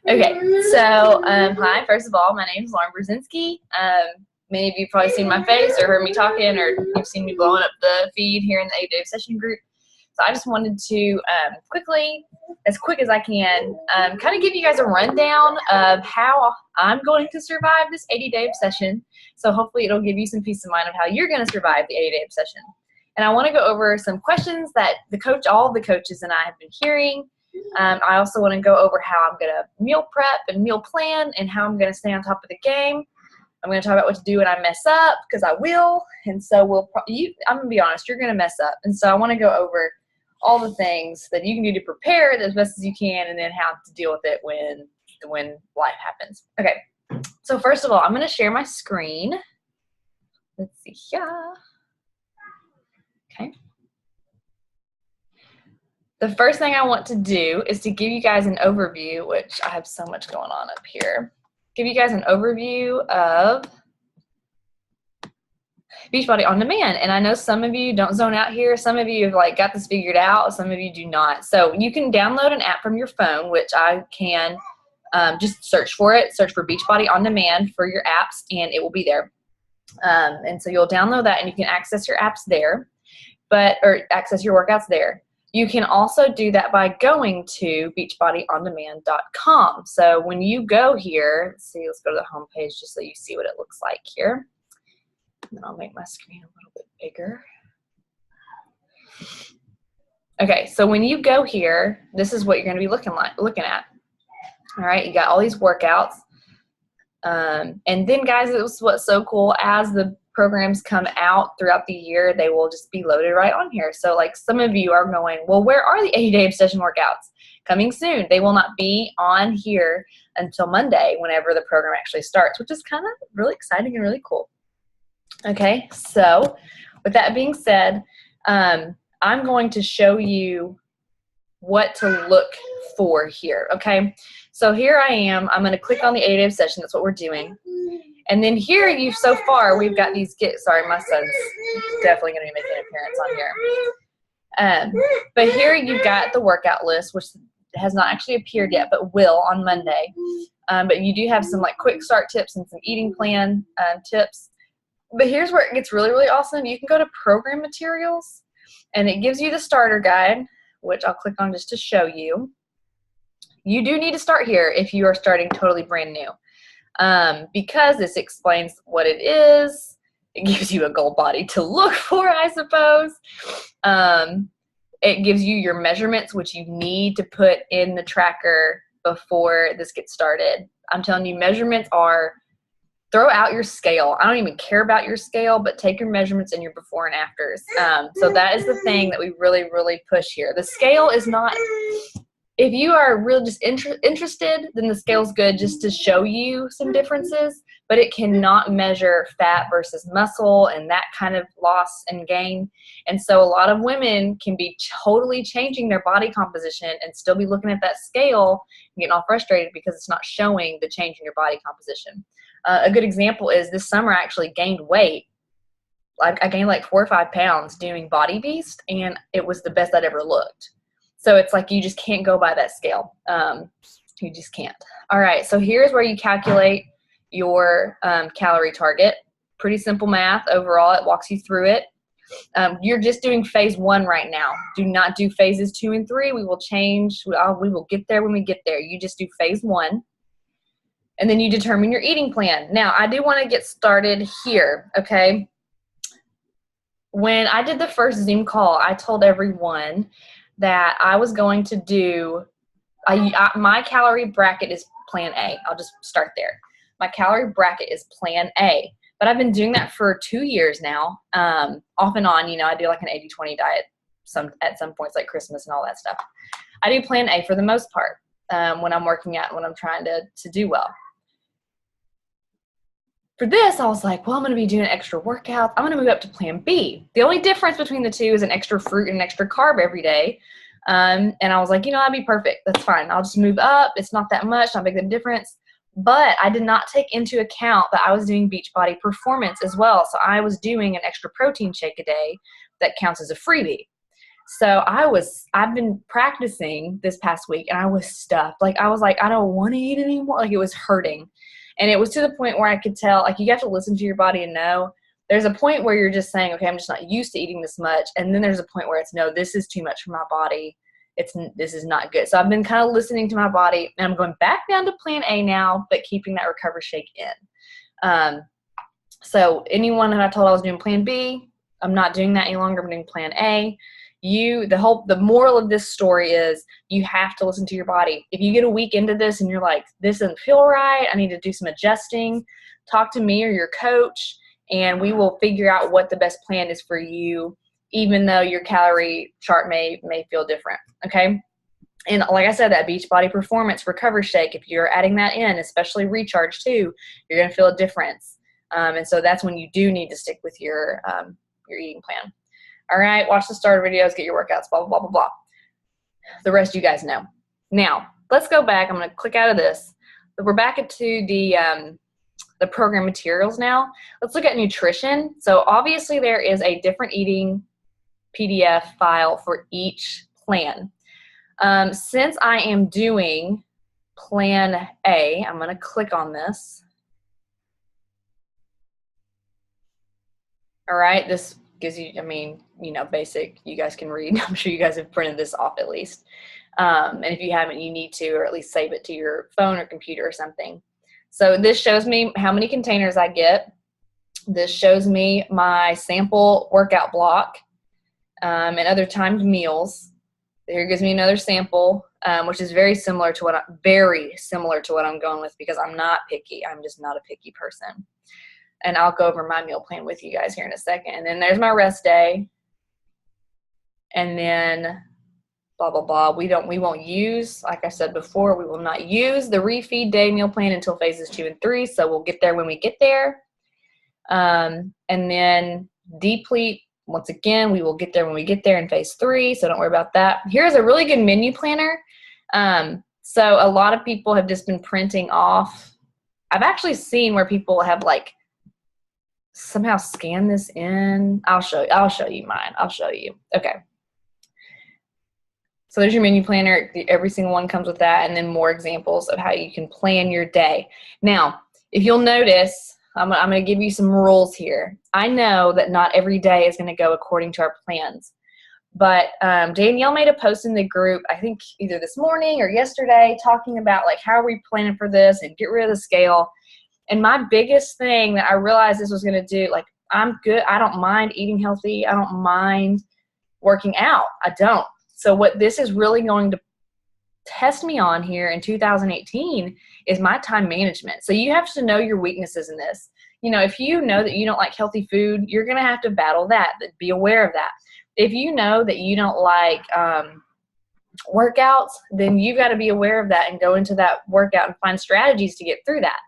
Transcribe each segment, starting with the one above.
Okay, so hi, first of all, my name is Lauren Brzezinski. Many of you probably seen my face or heard me talking, or you've seen me blowing up the feed here in the 8-day session group. So I just wanted to quickly, as quick as I can, kind of give you guys a rundown of how I'm going to survive this 80-day obsession. So hopefully it'll give you some peace of mind of how you're going to survive the 80-day obsession. And I want to go over some questions that all the coaches and I have been hearing. I also want to go over how I'm going to meal prep and meal plan and how I'm going to stay on top of the game. I'm going to talk about what to do when I mess up, because I will. And so I'm going to be honest, you're going to mess up. And so I want to go over all the things that you can do to prepare as best as you can, and then how to deal with it when life happens. Okay, so first of all, I'm going to share my screen. Let's see here. Okay. The first thing I want to do is to give you guys an overview, which I have so much going on up here. Give you guys an overview of Beachbody On Demand. And I know some of you don't zone out here. Some of you have got this figured out. Some of you do not. So you can download an app from your phone, which I can just search for it. Search for Beachbody On Demand for your apps, and it will be there. And so you'll download that, and you can access your apps there, or access your workouts there. You can also do that by going to beachbodyondemand.com. So when you go here, let's go to the home page just so you see what it looks like here. And then I'll make my screen a little bit bigger. Okay, so when you go here, this is what you're going to be looking at. All right, you got all these workouts. And then, guys, it was what's so cool. As the programs come out throughout the year, they will just be loaded right on here. So some of you are going, well, where are the 80-day obsession workouts? Coming soon. They will not be on here until Monday, whenever the program actually starts, which is kind of really exciting and really cool. Okay, so with that being said, I'm going to show you what to look for here. Okay, so here I am. I'm going to click on the 80-day obsession. That's what we're doing. And then here so far we've got these sorry, my son's definitely going to be making an appearance on here. But here you've got the workout list, which has not actually appeared yet, but will on Monday. But you do have some quick start tips and some eating plan tips. But here's where it gets really, really awesome. You can go to program materials, and it gives you the starter guide, which I'll click on just to show you. You do need to start here if you are starting totally brand new. Because this explains what it is. It gives you a goal body to look for, I suppose. It gives you your measurements, which you need to put in the tracker before this gets started. I'm telling you, measurements are, throw out your scale. I don't even care about your scale, but take your measurements and your before and afters. So that is the thing that we really, really push here. The scale is not, if you are really just interested, then the scale's good just to show you some differences, but it cannot measure fat versus muscle and that kind of loss and gain. And so a lot of women can be totally changing their body composition and still be looking at that scale and getting all frustrated because it's not showing the change in your body composition. A good example is this summer I actually gained weight. I gained 4 or 5 pounds doing Body Beast, and it was the best I'd ever looked. So it's you just can't go by that scale. You just can't. All right, so here's where you calculate your calorie target. Pretty simple math overall. It walks you through it. You're just doing phase 1 right now. Do not do phases 2 and 3. We will change. We will get there when we get there. You just do phase 1. And then you determine your eating plan. Now, I do want to get started here, okay? When I did the first Zoom call, I told everyone that I was going to do, my calorie bracket is plan A. I'll just start there. My calorie bracket is plan A. But I've been doing that for 2 years now, off and on. I do an 80-20 diet at some points, like Christmas and all that stuff. I do plan A for the most part when I'm working out, when I'm trying to do well. For this, I was like, well, I'm going to be doing extra workouts. I'm going to move up to plan B. The only difference between the two is an extra fruit and an extra carb every day. And I was like, that'd be perfect. That's fine. I'll just move up. It's not that much. Not make a difference. But I did not take into account that I was doing Beachbody Performance as well. So I was doing an extra protein shake a day that counts as a freebie. So I've been practicing this past week and I was stuffed. Like, I was like, I don't want to eat anymore. Like, it was hurting. And it was to the point where I could tell, like, you have to listen to your body and know. There's a point where you're just saying, okay, I'm just not used to eating this much. And then there's a point where it's, no, this is too much for my body. This is not good. So I've been kind of listening to my body, and I'm going back down to plan A now, but keeping that recovery shake in. So anyone that I told I was doing plan B, I'm not doing that any longer. I'm doing plan A. The moral of this story is you have to listen to your body. If you get a week into this and you're like, this doesn't feel right, I need to do some adjusting, talk to me or your coach, and we will figure out what the best plan is for you, even though your calorie chart may feel different, okay? And like I said, that Beachbody Performance Recovery Shake, if you're adding that in, especially Recharge too, you're going to feel a difference. And so that's when you do need to stick with your eating plan. All right, watch the starter videos, get your workouts, blah, blah, blah, blah, blah. The rest you guys know. Now, let's go back. I'm going to click out of this. We're back into the program materials now. Let's look at nutrition. So obviously there is a different eating PDF file for each plan. Since I am doing plan A, I'm going to click on this. All right, this gives you, basic, you guys can read. I'm sure you guys have printed this off at least. And if you haven't, you need to, or at least save it to your phone or computer or something. So this shows me how many containers I get. This shows me my sample workout block and other timed meals. Here gives me another sample, which is very similar to what I'm going with, because I'm not picky. I'm just not a picky person. And I'll go over my meal plan with you guys here in a second. And then there's my rest day. And then blah, blah, blah. We won't use, like I said before, we will not use the refeed day meal plan until phases 2 and 3. So we'll get there when we get there. And then deplete, once again, we will get there when we get there in phase 3. So don't worry about that. Here's a really good menu planner. So a lot of people have just been printing off. I've actually seen where people have like somehow scanned this in. I'll show you mine. I'll show you. Okay. So there's your menu planner. Every single one comes with that, and then more examples of how you can plan your day. Now, if you'll notice, I'm going to give you some rules here. I know that not every day is going to go according to our plans, but Danielle made a post in the group, I think either this morning or yesterday, talking about like, how are we planning for this and get rid of the scale. And my biggest thing that I realized this was going to do, like, I'm good. I don't mind eating healthy. I don't mind working out. I don't. So what this is really going to test me on here in 2018 is my time management. So you have to know your weaknesses in this. You know, if you know that you don't like healthy food, you're going to have to battle that. Be aware of that. If you know that you don't like workouts, then you've got to be aware of that and go into that workout and find strategies to get through that.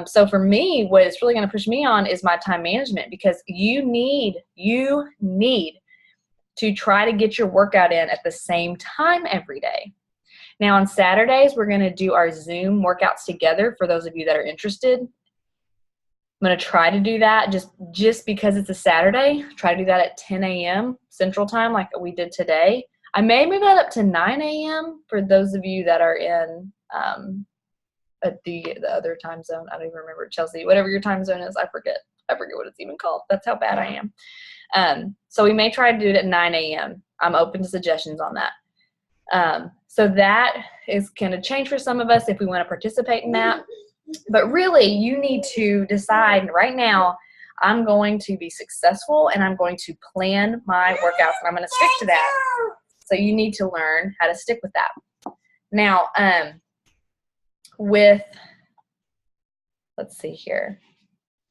So for me, what it's really going to push me on is my time management, because you need to try to get your workout in at the same time every day. Now on Saturdays, we're going to do our Zoom workouts together for those of you that are interested. I'm going to try to do that just because it's a Saturday. Try to do that at 10 a.m. Central Time like we did today. I may move that up to 9 a.m. for those of you that are in at the other time zone. I don't even remember, Chelsea, whatever your time zone is. I forget what it's even called. That's how bad I am. So we may try to do it at 9 a.m. I'm open to suggestions on that. So that is going to change for some of us if we want to participate in that. But really, you need to decide right now, I'm going to be successful and I'm going to plan my workouts and I'm going to stick to that. So you need to learn how to stick with that. Now, let's see here.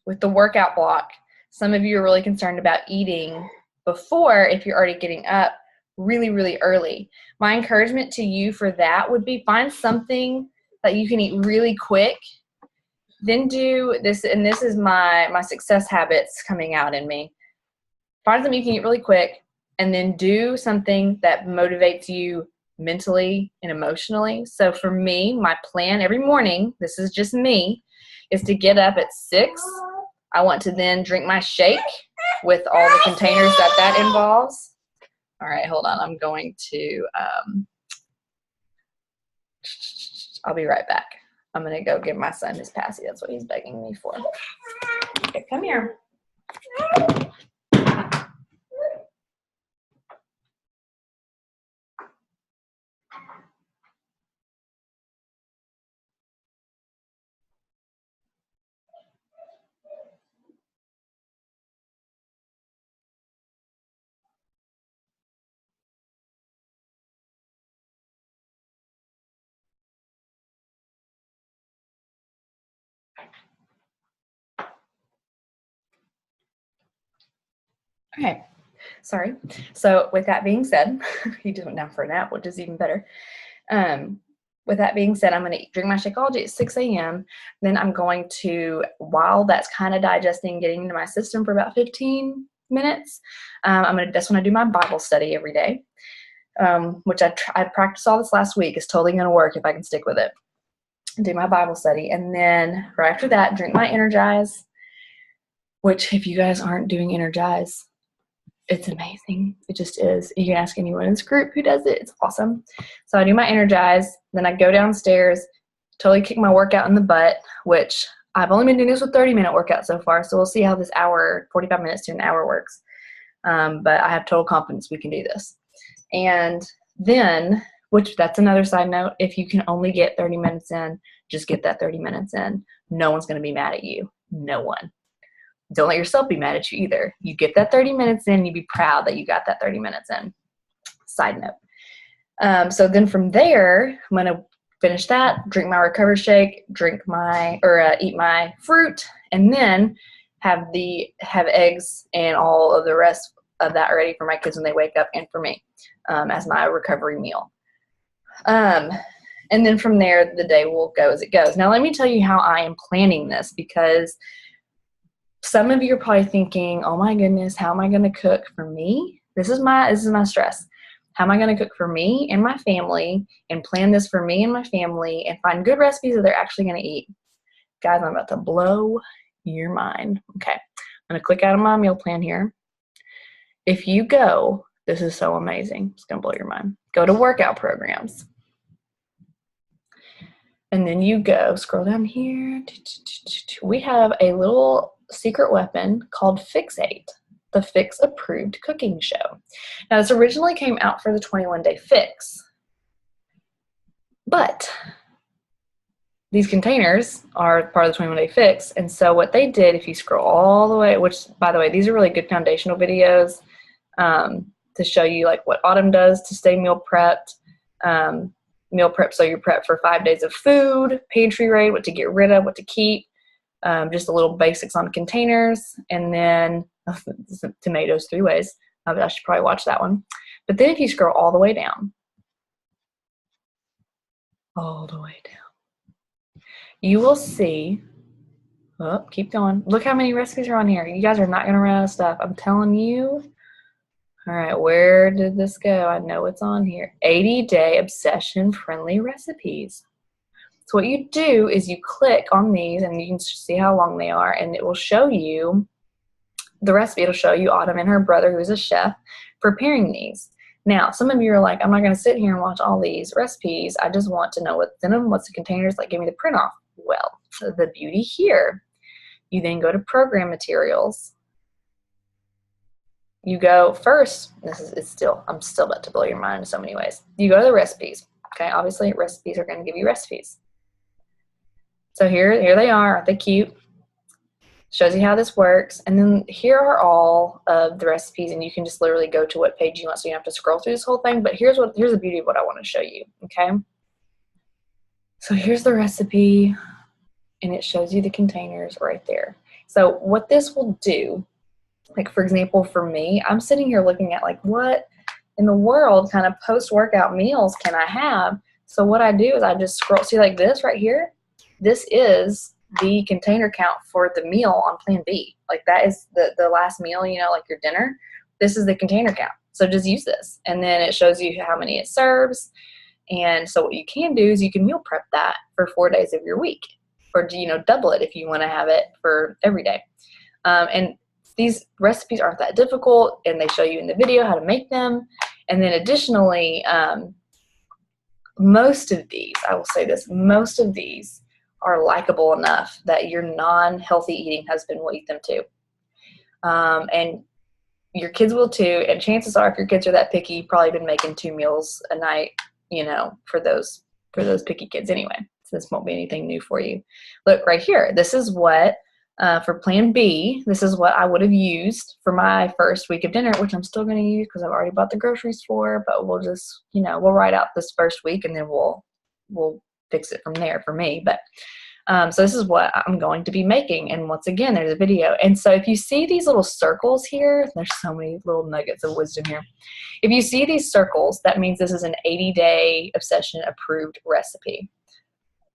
With the workout block, some of you are really concerned about eating before if you're already getting up really, really early. My encouragement to you for that would be find something that you can eat really quick. Then do this, and this is my success habits coming out in me. Find something you can eat really quick, and then do something that motivates you mentally and emotionally. So for me, my plan every morning, this is just me, is to get up at 6. I want to then drink my shake with all the containers that involves. All right, hold on. I'm going to, I'll be right back. I'm going to go give my son his passy. That's what he's begging me for. Okay, come here. Okay, sorry. So with that being said, he just went down for a nap, which is even better. With that being said, I'm going to drink my Shakeology at 6 a.m. Then I'm going to, while that's kind of digesting, getting into my system for about 15 minutes, that's when I do my Bible study every day, which I practiced all this last week. It's totally going to work if I can stick with it. Do my Bible study. And then right after that, drink my Energize, which if you guys aren't doing Energize, it's amazing. It just is. You can ask anyone in this group who does it. It's awesome. So I do my Energize. Then I go downstairs, totally kick my workout in the butt, which I've only been doing this with 30-minute workout so far. So we'll see how this hour, 45 minutes to an hour works. But I have total confidence we can do this. And then, which that's another side note, if you can only get 30 minutes in, just get that 30 minutes in. No one's going to be mad at you. No one. Don't let yourself be mad at you either. You get that 30 minutes in, you be proud that you got that 30 minutes in. Side note. So then from there, I'm going to finish that, drink my recovery shake, eat my fruit, and then have eggs and all of the rest of that ready for my kids when they wake up and for me as my recovery meal. And then from there, the day will go as it goes. Now, let me tell you how I am planning this, because some of you are probably thinking, oh my goodness, how am I going to cook for me? This is my stress. How am I going to cook for me and my family and plan this for me and my family and find good recipes that they're actually going to eat? Guys, I'm about to blow your mind. Okay. I'm going to click out of my meal plan here. If you go, this is so amazing. It's going to blow your mind. Go to workout programs. And then you go, scroll down here. We have a little secret weapon called Fix8, the Fix approved cooking show. Now, this originally came out for the 21-day fix, but these containers are part of the 21-day fix. And so what they did, if you scroll all the way, which by the way, these are really good foundational videos to show you like what Autumn does to stay meal prepped. Meal prep, so you're prepped for 5 days of food, pantry raid, what to get rid of, what to keep, just a little basics on containers, and then tomatoes 3 ways. I should probably watch that one. But then if you scroll all the way down, you will see, keep going. Look how many recipes are on here. You guys are not going to run out of stuff. I'm telling you. All right, where did this go? I know it's on here. 80-day obsession-friendly recipes. So what you do is you click on these, and you can see how long they are, and it will show you the recipe. It'll show you Autumn and her brother, who is a chef, preparing these. Now, some of you are like, I'm not going to sit here and watch all these recipes. I just want to know what's in them, what's the containers, like give me the print off. Well, so the beauty here, you then go to program materials. You go first, I'm still about to blow your mind in so many ways. You go to the recipes. Okay, obviously recipes are going to give you recipes. So here they are. Aren't they cute? Shows you how this works. And then here are all of the recipes, and you can just literally go to what page you want, so you don't have to scroll through this whole thing. But here's the beauty of what I want to show you. Okay. So here's the recipe, and it shows you the containers right there. So what this will do, like for example, for me, I'm sitting here looking at like, what in the world kind of post-workout meals can I have? So what I do is I just scroll, see like this right here, this is the container count for the meal on plan B. Like that is the last meal, you know, like your dinner. This is the container count. So just use this. And then it shows you how many it serves. And so what you can do is you can meal prep that for 4 days of your week, or, you know, double it if you want to have it for every day. And these recipes aren't that difficult, and they show you in the video how to make them. And then additionally, most of these, I will say this, most of these are likable enough that your non-healthy eating husband will eat them too. And your kids will too. And chances are, if your kids are that picky, you've probably been making 2 meals a night, you know, for those picky kids anyway. So this won't be anything new for you. Look right here. This is what, for Plan B, this is what I would have used for my first week of dinner, which I'm still going to use because I've already bought the groceries for, but we'll just, you know, we'll write out this first week and then we'll fix it from there for me. But so this is what I'm going to be making. And once again, there's a video. And so if you see these little circles here, there's so many little nuggets of wisdom here. If you see these circles, that means this is an 80-day Obsession approved recipe.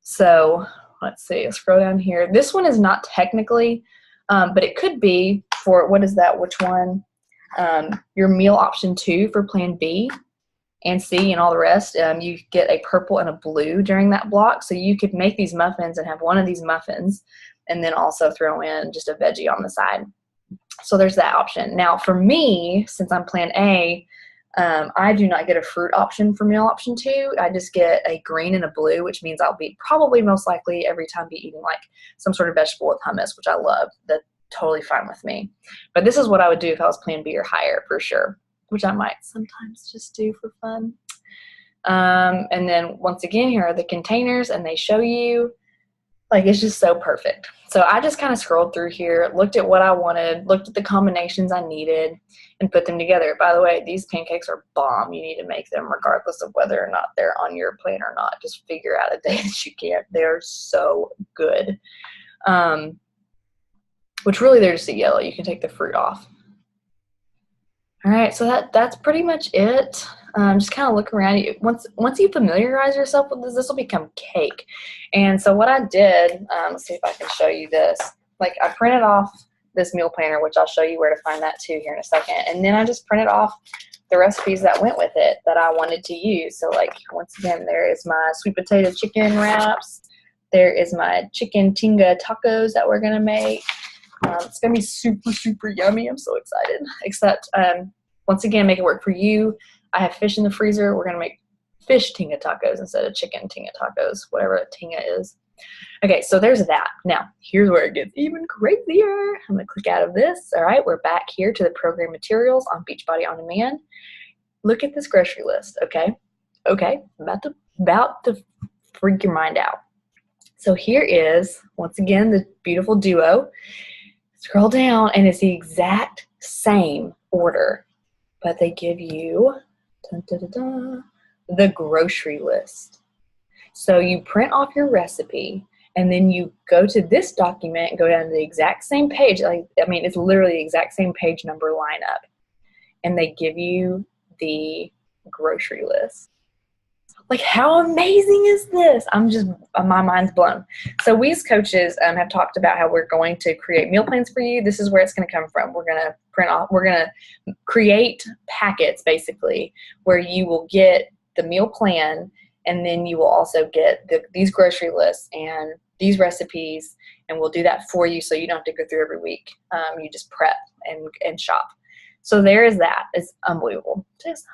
So let's see, I'll scroll down here. This one is not technically, but it could be for, what is that? Which one? Your meal option 2 for Plan B and C and all the rest. You get a purple and a blue during that block. So you could make these muffins and have one of these muffins and then also throw in just a veggie on the side. So there's that option. Now for me, since I'm Plan A, I do not get a fruit option for meal option 2. I just get a green and a blue, which means I'll be probably most likely every time be eating like some sort of vegetable with hummus, which I love. That's totally fine with me. But this is what I would do if I was Plan B or higher for sure, which I might sometimes just do for fun. And then once again, here are the containers and they show you, like, it's just so perfect. So I just kind of scrolled through here, looked at what I wanted, looked at the combinations I needed, and put them together. By the way, these pancakes are bomb. You need to make them regardless of whether or not they're on your plan or not. Just figure out a day that you can. They're so good. Which really they're just a yellow. You can take the fruit off. All right, so that's pretty much it. Just kind of look around. Once you familiarize yourself with this will become cake. And so what I did, let's see if I can show you this. Like, I printed off this meal planner, which I'll show you where to find that too here in a second. And then I just printed off the recipes that went with it that I wanted to use. So, like, once again, there is my sweet potato chicken wraps. There is my chicken tinga tacos that we're gonna make. It's going to be super, super yummy. I'm so excited. Except, once again, make it work for you. I have fish in the freezer. We're going to make fish tinga tacos instead of chicken tinga tacos, whatever a tinga is. Okay, so there's that. Now, here's where it gets even crazier. I'm going to click out of this. All right, we're back here to the program materials on Beachbody On Demand. Look at this grocery list, okay? Okay, about to freak your mind out. So here is, once again, the beautiful duo. Scroll down, and it's the exact same order, but they give you the grocery list. So you print off your recipe, and then you go to this document and go down to the exact same page. Like, I mean, it's literally the exact same page number lineup, and they give you the grocery list. Like, how amazing is this? My mind's blown. So we as coaches have talked about how we're going to create meal plans for you. This is where it's going to come from. We're going to create packets, basically, where you will get the meal plan, and then you will also get these grocery lists and these recipes, and we'll do that for you so you don't have to go through every week. You just prep and shop. So there is that. It's unbelievable. Just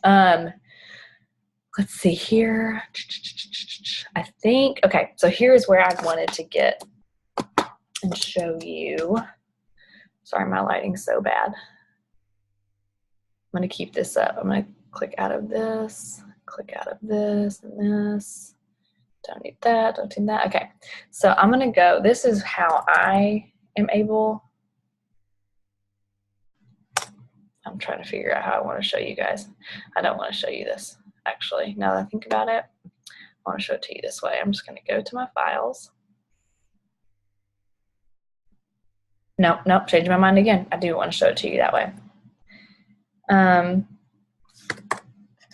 unbelievable. Let's see here. I think, okay, so here's where I wanted to get and show you. Sorry, my lighting's so bad. I'm going to keep this up. I'm going to click out of this, and this. Don't need that, don't need that. Okay, so I'm going to go, this is how I am able. I'm trying to figure out how I want to show you guys. I don't want to show you this. Actually, now that I think about it, I want to show it to you this way. I'm just going to go to my files. Nope, changing my mind again. I do want to show it to you that way. All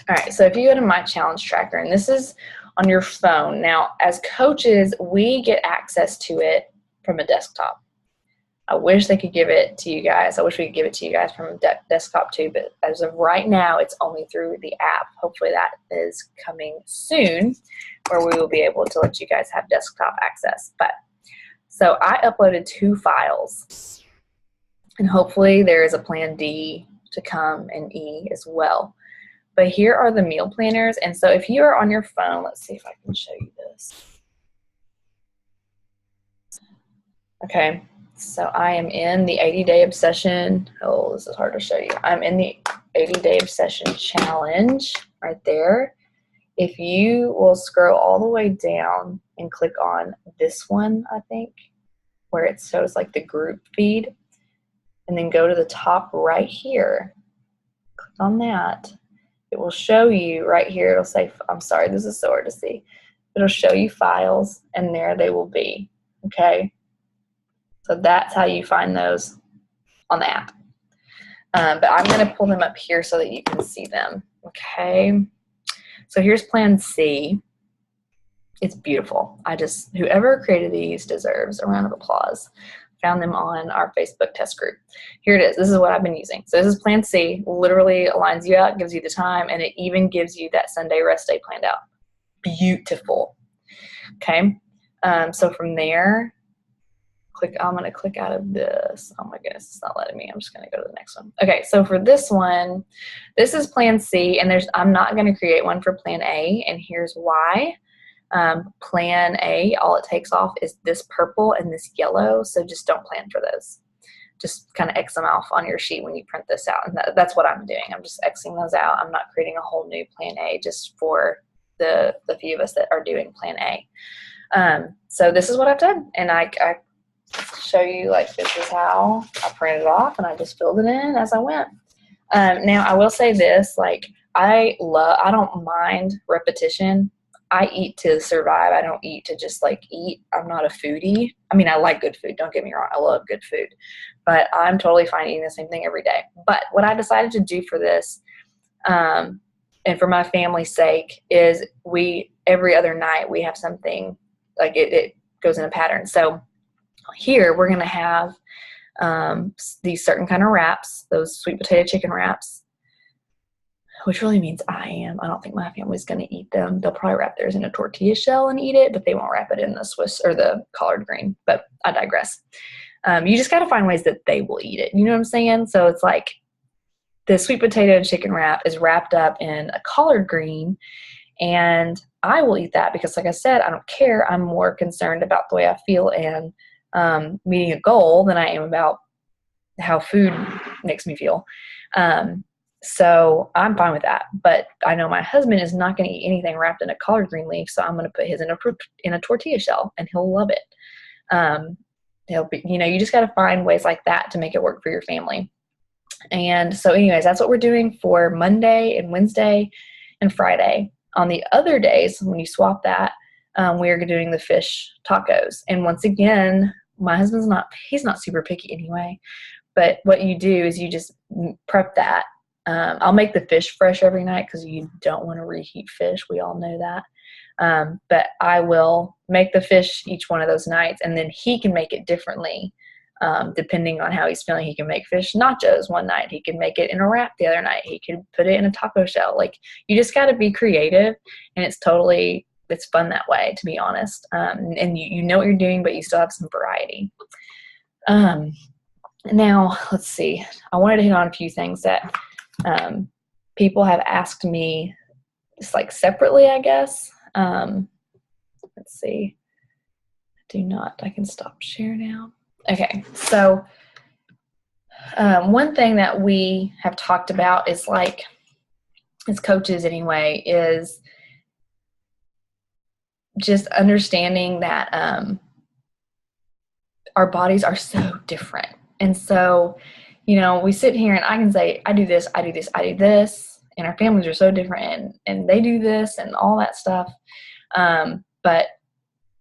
right, so if you go to My Challenge Tracker, and this is on your phone. Now, as coaches, we get access to it from a desktop. I wish they could give it to you guys. I wish we could give it to you guys from a desktop too, but as of right now, it's only through the app. Hopefully that is coming soon, where we will be able to let you guys have desktop access. But so I uploaded 2 files, and hopefully there is a Plan D to come and E as well. But here are the meal planners. And so if you are on your phone, let's see if I can show you this. Okay, so I am in the 80-day obsession. Oh, this is hard to show you. I'm in the 80-day obsession challenge right there. If you will scroll all the way down and click on this one, I think, where it shows like the group feed, and then go to the top right here, click on that. It will show you right here, it'll say, I'm sorry, this is so hard to see. It'll show you files, and there they will be, okay? So that's how you find those on the app. But I'm gonna pull them up here so that you can see them, okay? So here's Plan C. It's beautiful. Whoever created these deserves a round of applause. Found them on our Facebook test group. Here it is. This is what I've been using. So this is Plan C. Literally aligns you out, gives you the time, and it even gives you that Sunday rest day planned out. Beautiful. Okay. So from there, I'm going to click out of this. Oh my goodness, it's not letting me. I'm just going to go to the next one. Okay. So for this one, this is Plan C, and I'm not going to create one for Plan A, and here's why. Plan A, all it takes off is this purple and this yellow, so just don't plan for those. Just kind of X them off on your sheet when you print this out, and that's what I'm doing. I'm just Xing those out. I'm not creating a whole new Plan A just for the few of us that are doing Plan A. So this is what I've done, and I show you, like, this is how I printed it off, and I just filled it in as I went. Now I will say this, like, I don't mind repetition. I eat to survive. I don't eat to just like eat. I'm not a foodie. I mean, I like good food. Don't get me wrong. I love good food. But I'm totally fine eating the same thing every day. But what I decided to do for this, and for my family's sake, is every other night we have something, like it goes in a pattern. So here we're going to have these certain kind of wraps, those sweet potato chicken wraps, which really means I don't think my family's going to eat them. They'll probably wrap theirs in a tortilla shell and eat it, but they won't wrap it in the Swiss or the collard green. But I digress. You just got to find ways that they will eat it. You know what I'm saying? So it's like the sweet potato and chicken wrap is wrapped up in a collard green, and I will eat that because, like I said, I don't care. I'm more concerned about the way I feel and meeting a goal than I am about how food makes me feel. So I'm fine with that, but I know my husband is not going to eat anything wrapped in a collard green leaf, so I'm going to put his in a tortilla shell, and he'll love it. He'll be, you just got to find ways like that to make it work for your family. And so anyways, that's what we're doing for Monday and Wednesday and Friday. On the other days, when you swap that, we're doing the fish tacos. And once again, my husband's he's not super picky anyway, but what you do is you just prep that. I'll make the fish fresh every night because you don't want to reheat fish. We all know that. But I will make the fish each one of those nights, and then he can make it differently depending on how he's feeling. He can make fish nachos one night. He can make it in a wrap the other night. He can put it in a taco shell. Like, you just got to be creative, and it's fun that way, to be honest. And you know what you're doing, but you still have some variety. Now, let's see. I wanted to hit on a few things that people have asked me just like separately, I guess. Let's see. I can stop share now. Okay. So, one thing that we have talked about is, like, as coaches anyway, is just understanding that, our bodies are so different. And so, we sit here and I can say, I do this, I do this, I do this, and our families are so different, and they do this and all that stuff. But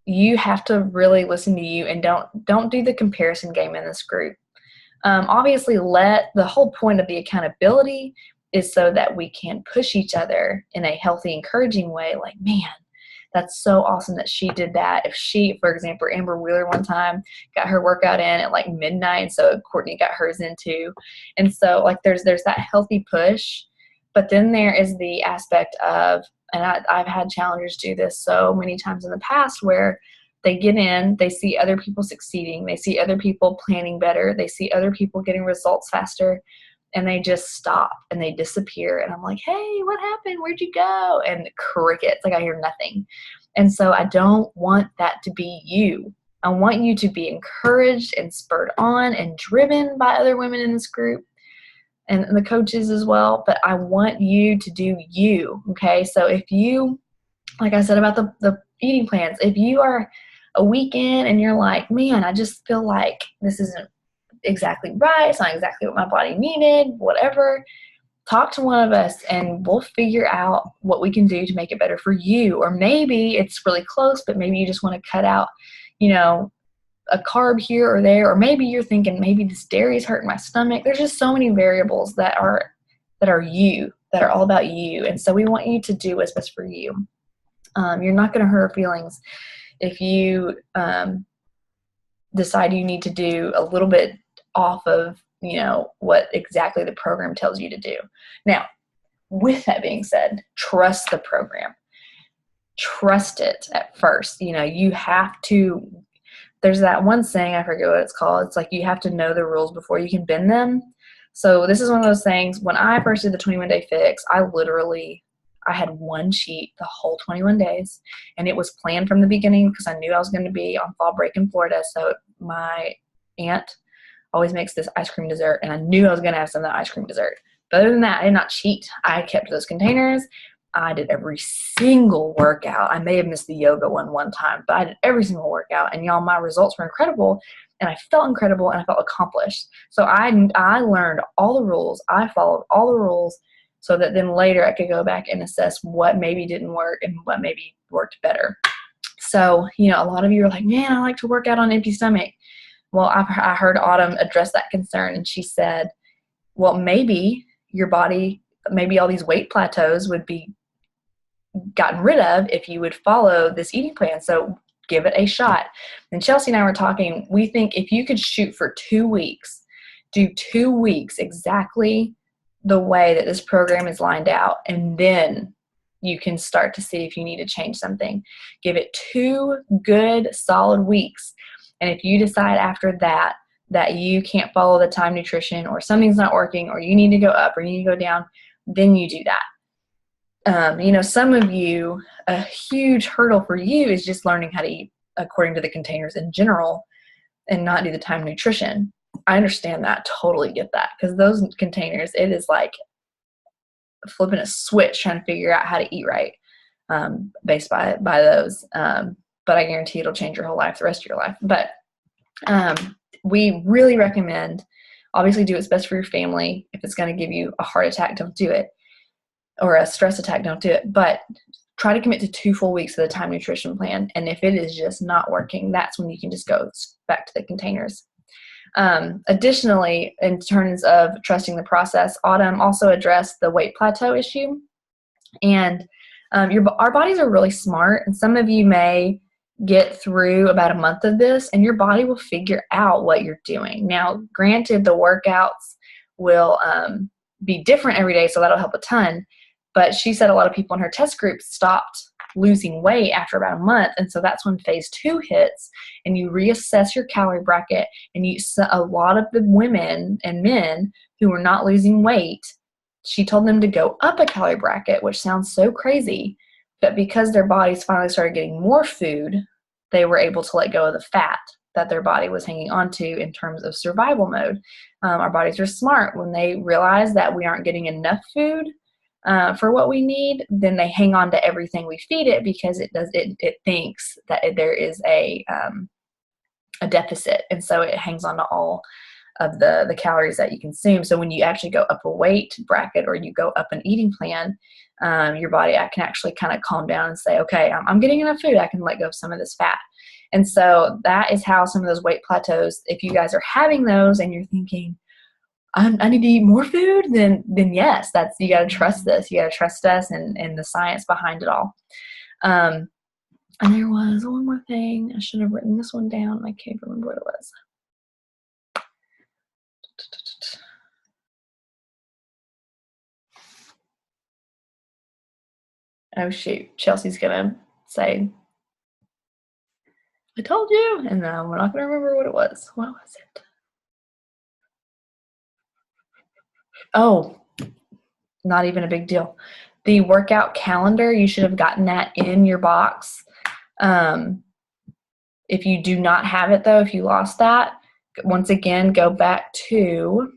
you have to really listen to you, and don't do the comparison game in this group. Obviously, the whole point of the accountability is so that we can push each other in a healthy, encouraging way. Like, man, that's so awesome that she did that. If she, for example, Amber Wheeler one time got her workout in at like midnight, so Courtney got hers in too. And so, like, there's that healthy push, but then there is the aspect of, and I've had challengers do this so many times in the past, where they get in, they see other people succeeding, they see other people planning better, they see other people getting results faster, and they just stop and they disappear. And I'm like, hey, what happened? Where'd you go? And crickets, like I hear nothing. And so I don't want that to be you. I want you to be encouraged and spurred on and driven by other women in this group and the coaches as well. But I want you to do you, okay? So if you, like I said about the eating plans, if you are a weekend and you're like, man, I just feel like this isn't exactly right, it's not exactly what my body needed, whatever, talk to one of us and we'll figure out what we can do to make it better for you. Or maybe it's really close, but maybe you just want to cut out, a carb here or there, or maybe you're thinking maybe this dairy is hurting my stomach. There's just so many variables that are you, that are all about you. And so we want you to do what's best for you. You're not going to hurt our feelings if you decide you need to do a little bit off of, what exactly the program tells you to do. Now, with that being said, trust the program. Trust it at first. You have to, there's that one saying, I forget what it's called. It's like you have to know the rules before you can bend them. So this is one of those things. When I first did the 21-day fix, I had one sheet the whole 21 days, and it was planned from the beginning because I knew I was going to be on fall break in Florida. So my aunt always makes this ice cream dessert, and I knew I was going to have some of that ice cream dessert. But other than that, I did not cheat. I kept those containers. I did every single workout. I may have missed the yoga one time, but I did every single workout. And y'all, my results were incredible, and I felt incredible, and I felt accomplished. So I learned all the rules. I followed all the rules so that then later I could go back and assess what maybe didn't work and what maybe worked better. So, a lot of you are like, man, I like to work out on an empty stomach. Well, I heard Autumn address that concern, and she said, well, maybe your body, maybe all these weight plateaus would be gotten rid of if you would follow this eating plan. So give it a shot. And Chelsea and I were talking, we think if you could shoot for 2 weeks, do 2 weeks exactly the way that this program is lined out, and then you can start to see if you need to change something. Give it 2 good, solid weeks. And if you decide after that you can't follow the time nutrition, or something's not working, or you need to go up or you need to go down, then you do that. Some of you, a huge hurdle for you is just learning how to eat according to the containers in general and not do the time nutrition. I understand that, totally get that, because those containers, it is like flipping a switch trying to figure out how to eat right based by those. But I guarantee it'll change your whole life, the rest of your life. But we really recommend, obviously, do what's best for your family. If it's going to give you a heart attack, don't do it. Or a stress attack, don't do it. But try to commit to 2 full weeks of the time nutrition plan. And if it is just not working, that's when you can just go back to the containers. Additionally, in terms of trusting the process, Autumn also addressed the weight plateau issue. And our bodies are really smart, and some of you may get through about a month of this, and your body will figure out what you're doing. Now, granted, the workouts will be different every day, so that'll help a ton. But she said a lot of people in her test group stopped losing weight after about a month, and so that's when phase 2 hits, and you reassess your calorie bracket. And a lot of the women and men who were not losing weight, she told them to go up a calorie bracket, which sounds so crazy, but because their bodies finally started getting more food, they were able to let go of the fat that their body was hanging on to in terms of survival mode. Our bodies are smart. When they realize that we aren't getting enough food for what we need, then they hang on to everything we feed it, because it thinks that there is a deficit, and so it hangs on to all of the calories that you consume. So when you actually go up a weight bracket or you go up an eating plan, your body can actually kind of calm down and say, okay, I'm getting enough food, I can let go of some of this fat. And so that is how some of those weight plateaus, if you guys are having those and you're thinking, I need to eat more food, then yes, you got to trust this. You got to trust us and the science behind it all. And there was one more thing. I should have written this one down. I can't remember what it was. Oh, shoot. Chelsea's going to say, I told you. And then we're not going to remember what it was. What was it? Oh, not even a big deal. The workout calendar, you should have gotten that in your box. If you do not have it though, if you lost that, once again, go back to,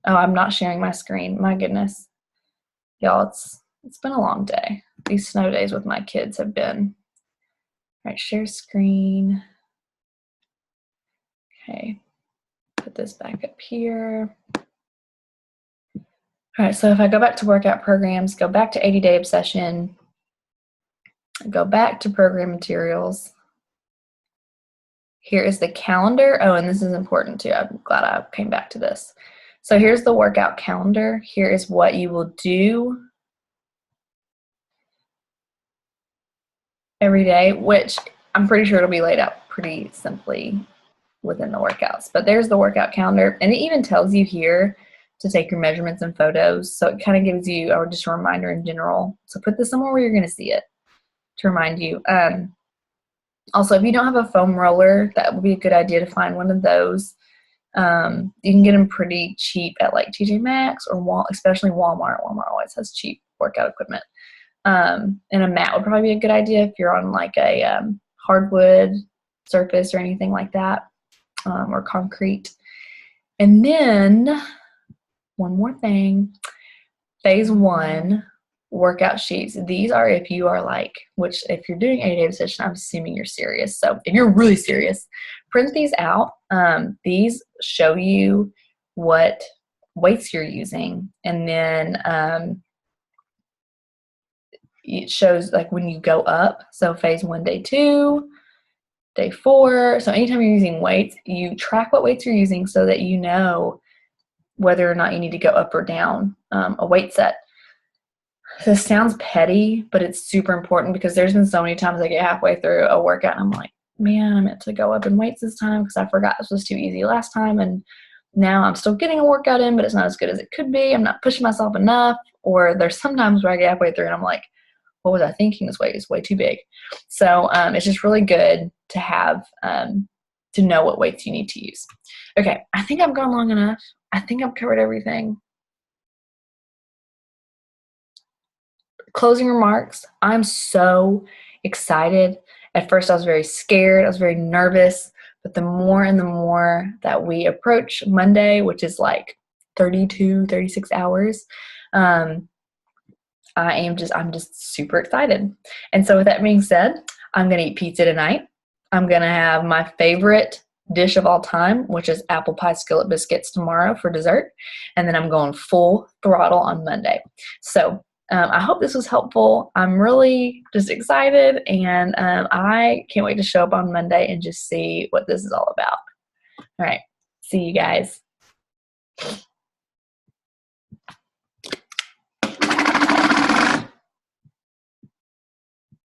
oh, I'm not sharing my screen. My goodness. Y'all, it's been a long day. These snow days with my kids have been. All right, share screen. Okay, put this back up here. All right, so if I go back to workout programs, go back to 80-Day Obsession, go back to program materials. Here is the calendar. Oh, and this is important too. I'm glad I came back to this. So here's the workout calendar. Here is what you will do every day, which I'm pretty sure it'll be laid out pretty simply within the workouts. But there's the workout calendar, and it even tells you here to take your measurements and photos. So it kind of gives you just a reminder in general. So put this somewhere where you're going to see it to remind you. Also, if you don't have a foam roller, that would be a good idea to find one of those. You can get them pretty cheap at like TJ Maxx or especially Walmart. Walmart always has cheap workout equipment. And a mat would probably be a good idea if you're on like a hardwood surface or anything like that, or concrete. And then one more thing, phase 1 workout sheets. These are if you are like, which if you're doing 80-Day Obsession, I'm assuming you're serious. So if you're really serious, print these out. These show you what weights you're using, and then it shows like when you go up. So phase 1, day 2, day 4. So anytime you're using weights, you track what weights you're using so that you know whether or not you need to go up or down a weight set. This sounds petty, but it's super important because there's been so many times I get halfway through a workout and I'm like, man, I meant to go up in weights this time because I forgot this was too easy last time, and now I'm still getting a workout in, but it's not as good as it could be. I'm not pushing myself enough. Or there's sometimes where I get halfway through and I'm like, what was I thinking? This weight is way too big. So it's just really good to have to know what weights you need to use. Okay, I think I've gone long enough. I think I've covered everything. Closing remarks. I'm so excited. At first I was very scared. I was very nervous. But the more and the more that we approach Monday, which is like 32, 36 hours, I'm just super excited. And so with that being said, I'm going to eat pizza tonight. I'm going to have my favorite dish of all time, which is apple pie skillet biscuits tomorrow for dessert. And then I'm going full throttle on Monday. So I hope this was helpful. I'm really just excited, and I can't wait to show up on Monday and just see what this is all about. All right. See you guys.